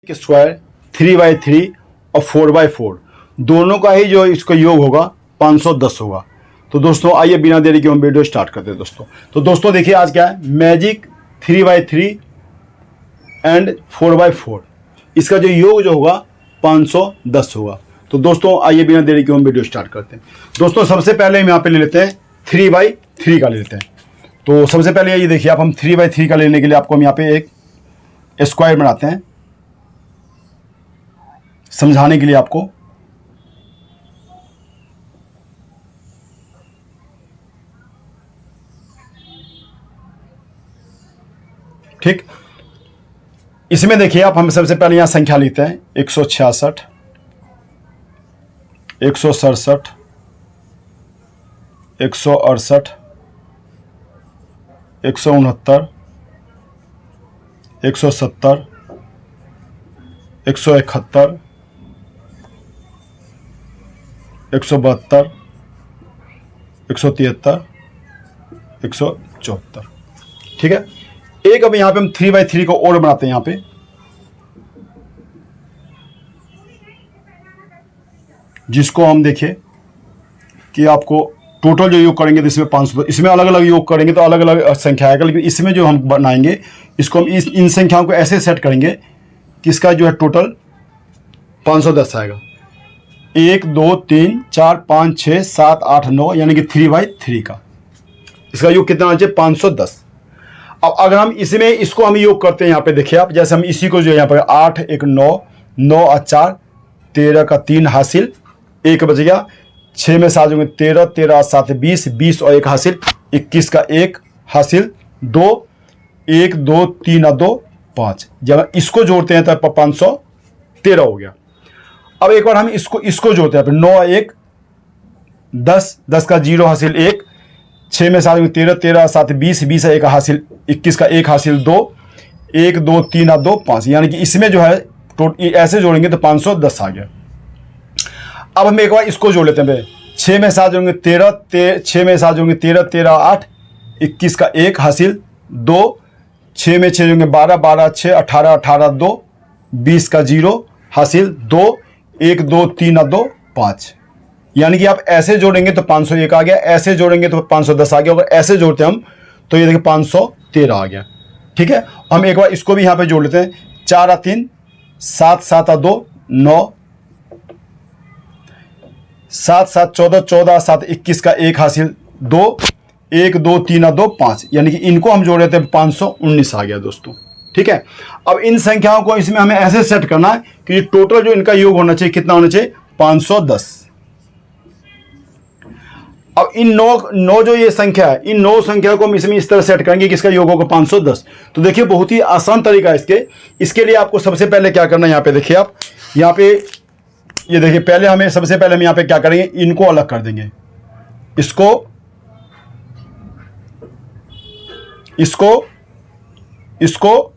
Square 3/3 और 4/4 दोनों का ही जो इसका योग होगा 510 होगा। तो दोस्तों आइए बिना देरी के हम वीडियो स्टार्ट करते हैं दोस्तों। तो दोस्तों देखिए आज क्या है, मैजिक 3/3 एंड 4/4 इसका जो योग जो होगा 510 होगा। तो दोस्तों आइए बिना देरी के हम वीडियो स्टार्ट करते हैं। दोस्तों सबसे पहले हम यहाँ पे ले लेते हैं 3/3 का ले लेते हैं। तो सबसे पहले ये देखिए आप, हम 3/3 का लेने के लिए आपको हम यहाँ पे एक स्क्वायर बनाते हैं समझाने के लिए आपको। ठीक, इसमें देखिए आप, हम सबसे पहले यहां संख्या लिखते हैं 166, 167, 168, 169, 170, 171, 172, 173, 174। ठीक है, एक अब यहां पे हम 3/3 को और बनाते हैं यहां पे, जिसको हम देखें कि आपको टोटल जो योग करेंगे तो इसमें 500, इसमें अलग अलग योग करेंगे तो अलग अलग संख्या आएगा, लेकिन इसमें जो हम बनाएंगे इसको हम इन संख्याओं को ऐसे सेट करेंगे कि इसका जो है टोटल 510 आएगा। 1 2 3 4 5 6 7 8 9 यानी कि 3/3 का इसका योग कितना आ जाए 510। अब अगर हम इसमें इसको हम योग करते हैं यहाँ पे देखिए आप, जैसे हम इसी को जो यहाँ पर 8 1 9 9 और 4 13 का 3 हासिल, 1 बच गया, 6 में 7 होंगे 13 13 और 7 20 20 और 1 हासिल, 21 का 1 हासिल, 2 1 2 3 और 2 5। जब इसको जोड़ते हैं तो 513 हो गया। अब एक बार हम इसको जोड़ते हैं, 9 1 10 10 का 0 हासिल 1, 6 में 7 13 13 7 20 20 1 हासिल, 21 का 1 हासिल 2 1 2 3 और 2 5, यानी कि इसमें जो है ऐसे जोड़ेंगे तो 510 आ गया। अब हम एक बार इसको जोड़ लेते हैं, 6 में 7 होंगे 13 6 में 7 होंगे 13 13 8, 21 का 1 हासिल 2, 6 में 6 होंगे 12 12 6 18 18 2, 20 का 0 हासिल 2 1 2 3 और 2 5, यानी कि आप ऐसे जोड़ेंगे तो 501 आ गया, ऐसे जोड़ेंगे तो 510 आ गया, अगर ऐसे जोड़ते हम तो ये देखिए 513 आ गया। ठीक है, हम एक बार इसको भी यहाँ पे जोड़ लेते हैं, 4 और 3 7 7 और 2 9, 7 7 14 14 7 21 का 1 हासिल 2 1 2 3 और 2 5, यानी कि इनको हम जोड़ लेते हैं 519 आ गया दोस्तों। ठीक है, अब इन संख्याओं को इसमें हमें ऐसे सेट करना है कि टोटल जो इनका योग होना चाहिए कितना होना चाहिए 510। अब इन नौ जो ये संख्या है, इन 9 संख्या को हम इसमें इस तरह सेट करेंगे कि इसका योग होगा 510। तो देखिए बहुत ही आसान तरीका है इसके लिए आपको सबसे पहले क्या करना है, यहाँ पे देखिए आप, यहाँ पे ये देखिए पहले हमें सबसे पहले हम यहाँ पे क्या करेंगे, इनको अलग कर देंगे, इसको इसको इसको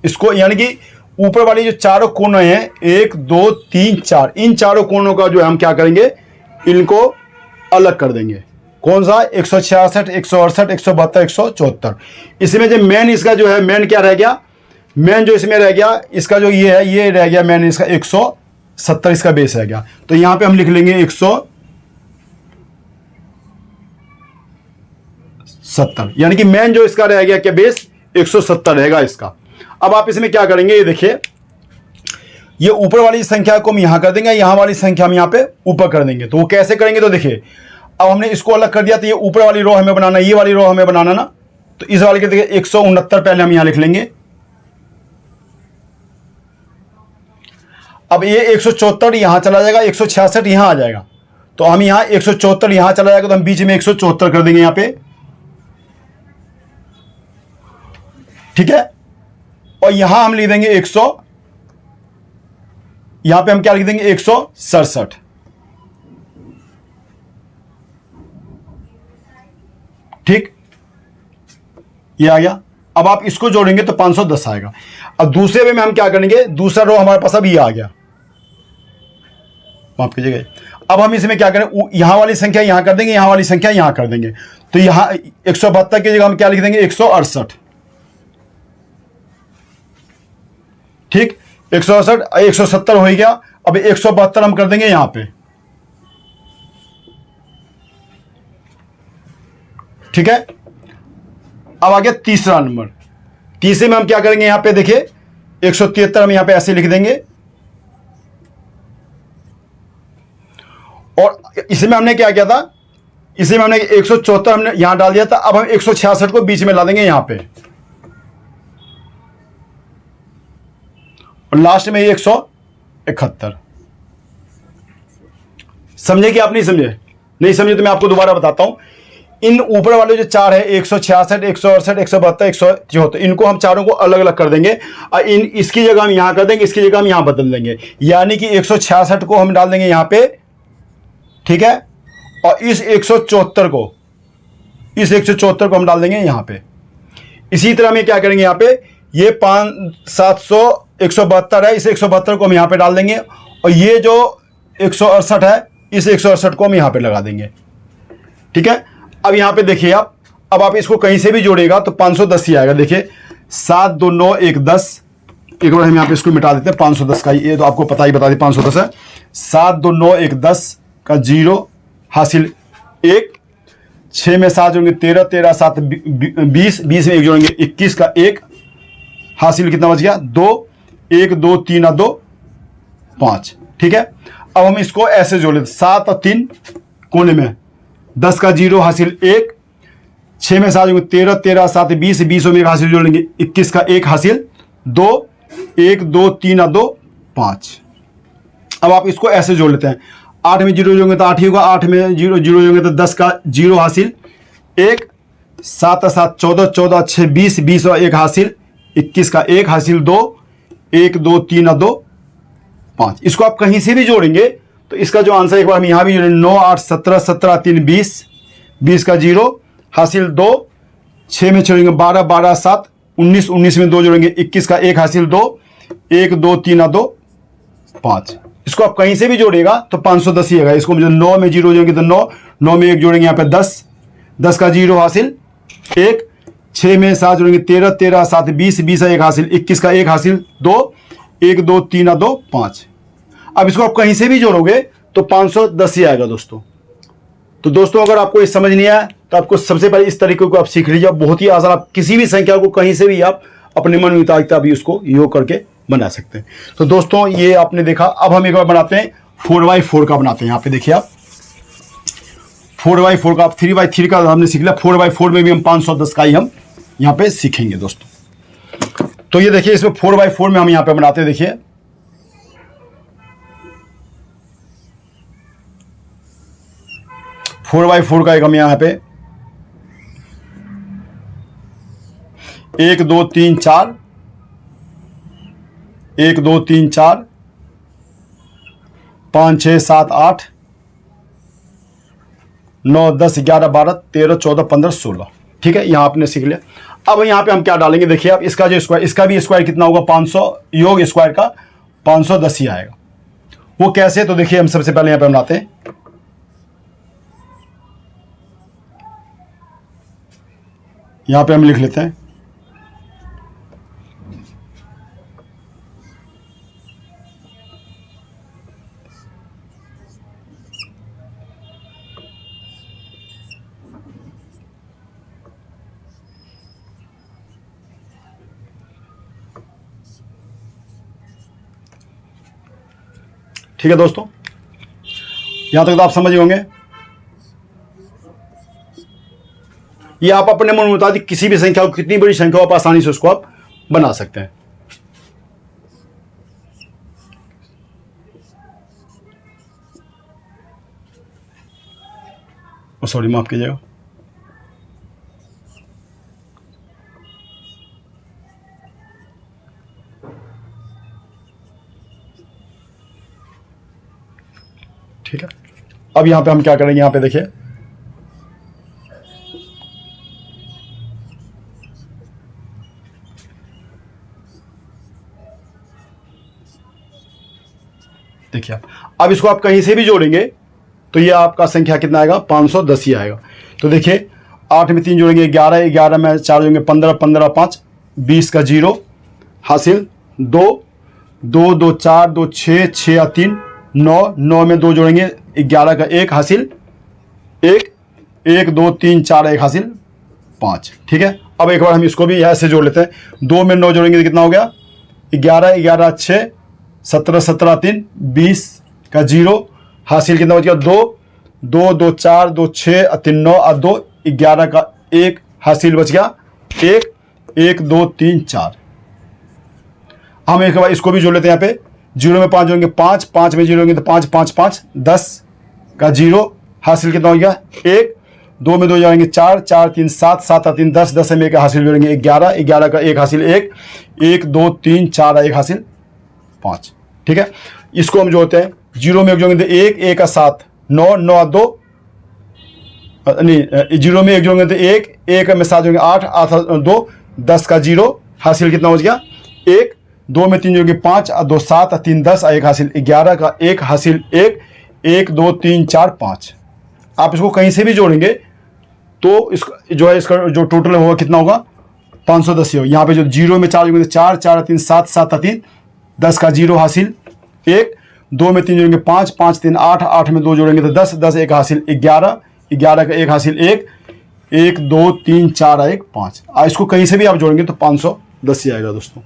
इसको, यानी कि ऊपर वाली जो चारों कोने हैं 1 2 3 4, इन चारों कोनों का जो है हम क्या करेंगे, इनको अलग कर देंगे। कौन सा, 166 168 172 174। इसमें जो मेन इसका जो है मेन क्या रह गया, मेन जो इसमें रह गया इसका जो ये है, ये रह गया मेन इसका 170 इसका बेस रह गया। तो यहां पे हम लिख लेंगे 170, यानी कि मेन जो इसका रह गया क्या बेस 170 रहेगा इसका। अब आप इसमें क्या करेंगे, ये देखिए ये ऊपर वाली संख्या को हम यहां कर देंगे, यहां वाली संख्या हम यहां पे ऊपर कर देंगे। तो वो कैसे करेंगे, तो देखिए अब हमने इसको अलग कर दिया, तो ये ऊपर वाली रो हमें बनाना, ये वाली रो हमें बनाना ना, तो इस वाले के देखिए 169 पहले हम यहां लिख लेंगे। अब ये 174 यहां चला जाएगा, 166 यहां आ जाएगा, तो हम यहां 174 यहां चला जाएगा, तो हम बीच में 174 कर देंगे यहां पे। ठीक है, और यहां हम लिख देंगे 100, यहां पे हम क्या लिख देंगे 167। ठीक, ये आ गया। अब आप इसको जोड़ेंगे तो 510 आएगा। अब दूसरे वे में हम क्या करेंगे, दूसरा रो हमारे पास अब ये आ गया, माफ कीजिएगा। अब हम इसमें क्या करें, यहां वाली संख्या यहां कर देंगे, यहां वाली संख्या यहां कर देंगे, तो यहां 172 की जगह हम क्या लिख देंगे 168। ठीक, 168 170 हो गया। अब 172 हम कर देंगे यहां पे, ठीक है। अब आ गया तीसरा नंबर। तीसरे में हम क्या करेंगे, यहां पे देखिए 173 हम यहां पे ऐसे लिख देंगे, और इसमें हमने क्या किया था, इसमें हमने 174 हमने यहां डाल दिया था। अब हम 166 को बीच में ला देंगे यहां पे, और लास्ट में 171। समझे कि आप नहीं समझे? नहीं समझे तो मैं आपको दोबारा बताता हूं। इन ऊपर वाले जो चार है 166 168 172 174, इनको हम चारों को अलग अलग कर देंगे, और इन इसकी जगह हम यहां कर देंगे, इसकी जगह हम यहां बदल देंगे। यानी कि 166 को हम डाल देंगे यहां पे, ठीक है, और इस 174 को, इस 174 को हम डाल देंगे यहां पे। इसी तरह हम क्या करेंगे, यहां पे ये 700 172 है, इस 172 को हम यहां पे डाल देंगे, और ये जो 168 है, इस 168 को हम यहां पे लगा देंगे, ठीक है। अब यहां पे देखिए आप, अब आप इसको कहीं से भी जोड़ेगा तो 510 ही आएगा। देखिए 7 2 9 1 10, एक बार हम यहां पे इसको मिटा देते हैं। 510 का ये तो आपको पता ही बता दी, 510 है। 7 2 9 1 10 का 0 हासिल 1, 6 में 7 जोड़ेंगे 13, 13 7 20, 20 में 1 जोड़ेंगे 21 का 1 हासिल कितना बच गया 2, 1 2 3 2 5, ठीक है। अब हम इसको ऐसे जोड़ लेते, 7 और 3 कोने में 10 का 0 हासिल 1, 6 में 7 जोड़ेंगे 13, 13 7 20, 20 में 1 हासिल जोड़ेंगे 21 का 1 हासिल 2, 1 2 3 2 5। अब आप इसको ऐसे जोड़ लेते हैं, 8 में 0 जोड़ेंगे तो 8 ही होगा, 8 में 0 जोड़ेंगे तो 10 का 0 हासिल 1, 7 7 14, 14 6 20, 20 और 1 हासिल 21 का 1 हासिल 2, 1 2 3 2 5। इसको आप कहीं से भी जोड़ेंगे तो इसका जो आंसर, एक बार हम यहां भी जोड़ेंगे, 9 8 17 17 3 20, 20 का 0 हासिल 2, 6 में जोड़ेंगे 12 12 7 19, 19 में 2 जोड़ेंगे 21 का 1 हासिल 2, 1 2 3 2 5। इसको आप कहीं से भी जोड़ेगा तो 510 ही आएगा। इसको 9 में 0 जोड़ेंगे तो 9, 9 में 1 जोड़ेंगे यहाँ पे 10, 10 का 0 हासिल 1, 6 में 7 जोड़ेंगे 13, 13 7 20, 20 का 1 हासिल 21 का 1 हासिल 2, 1 2 3 2 5। अब इसको आप कहीं से भी जोड़ोगे तो 510 ही आएगा दोस्तों। तो दोस्तों अगर आपको ये समझ नहीं आया तो आपको सबसे पहले इस तरीके को आप सीख लीजिए। बहुत ही आसान, आप किसी भी संख्या को कहीं से भी आप अपने मन मुताबिक भी उसको योग करके बना सकते हैं। तो दोस्तों ये आपने देखा। अब हम एक बार बनाते हैं 4x4 का बनाते हैं। यहाँ पे देखिए आप 4x4 का, 3x3 का हमने सीख लिया, 4x4 में भी हम 510 का ही हम यहाँ पे सीखेंगे दोस्तों। तो ये देखिए इसमें 4x4 में हम यहाँ पे बनाते हैं। देखिए 4x4 का एक हम यहाँ पे 1 2 3 4, 1 2 3 4 5 6 7 8 9 10 11 12 13 14 15 16, ठीक है। यहाँ आपने सीख लिया। अब यहाँ पे हम क्या डालेंगे, देखिए आप इसका जो स्क्वायर, इसका भी स्क्वायर कितना होगा 500, योग स्क्वायर का 510 ही आएगा। वो कैसे, तो देखिए हम सबसे पहले यहाँ पे बनाते हैं। यहाँ पे हम लिख लेते हैं ठीक है दोस्तों, यहां तक तो आप समझ होंगे। ये आप अपने मन मुताबिक किसी भी संख्या को, कितनी बड़ी संख्या हो, आप आसानी से उसको आप बना सकते हैं। सॉरी, माफ कीजिएगा। ठीक है, अब यहां पे हम क्या करेंगे, यहां पे देखिए देखिए अब इसको आप कहीं से भी जोड़ेंगे तो ये आपका संख्या कितना आएगा, 510 ही आएगा। तो देखिए 8 में 3 जोड़ेंगे 11, 11 में 4 जोड़ेंगे 15, 15 5 20 का 0 हासिल 2, 2 2 4 2 6 6 और 3 9, 9 में 2 जोड़ेंगे 11 का 1 हासिल 1 1 2 3 4 1 हासिल 5। ठीक है, अब एक बार हम इसको भी ऐसे जोड़ लेते हैं। 2 में 9 जोड़ेंगे तो कितना हो गया 11 11 6 17 17 3 20 का 0 हासिल कितना बच गया 2 2 2 4 2 6 और 3 9 और 2 11 का 1 हासिल बच गया 1 1 2 3 4। हम एक बार इसको भी जोड़ लेते हैं। यहाँ पे 0 में 5 जोड़ेंगे 5 5 में 0 जोड़ेंगे तो 5 5 5 10 का 0 हासिल कितना हो गया 1 2 में 2 जोड़ेंगे 4 4 3 7 7 और 3 10 10 में 1 हासिल जोड़ेंगे 11 11 का 1 हासिल 1 1 2 3 4 1 हासिल 5। ठीक है, इसको हम जोड़ते हैं। 0 में 1 जोड़ेंगे तो 1 1 का 7 9 9 2 नहीं 0 में 1 जोड़ेंगे तो 1 1 में 7 जोड़ेंगे 8 8 2 10 का 0 हासिल कितना हो गया 1 2 में 3 जोड़ेंगे 5 और 2 7 और 3 10 और 1 हासिल 11 का 1 हासिल 1 1 2 3 4 5। आप इसको कहीं से भी जोड़ेंगे तो इसको जो है इसका जो टोटल होगा कितना होगा 510 ही होगा। यहाँ पे जो 0 में 4 जोड़ेंगे तो 4 4 3 7 7 3 10 का 0 हासिल 1 2 में 3 जोड़ेंगे 5 5 3 8 8 में 2 जोड़ेंगे तो 10 10 1 हासिल 11 11 का 1 हासिल 1 1 2 3 4 1 5। इसको कहीं से भी आप जोड़ेंगे तो 510 ही आएगा दोस्तों।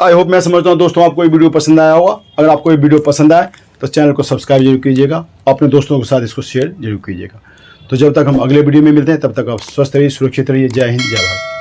आई होप मैं समझता हूँ दोस्तों आपको ये वीडियो पसंद आया होगा। अगर आपको ये वीडियो पसंद आए तो चैनल को सब्सक्राइब जरूर कीजिएगा, अपने दोस्तों के साथ इसको शेयर जरूर कीजिएगा। तो जब तक हम अगले वीडियो में मिलते हैं तब तक आप स्वस्थ रहिए, सुरक्षित रहिए। जय हिंद, जय भारत।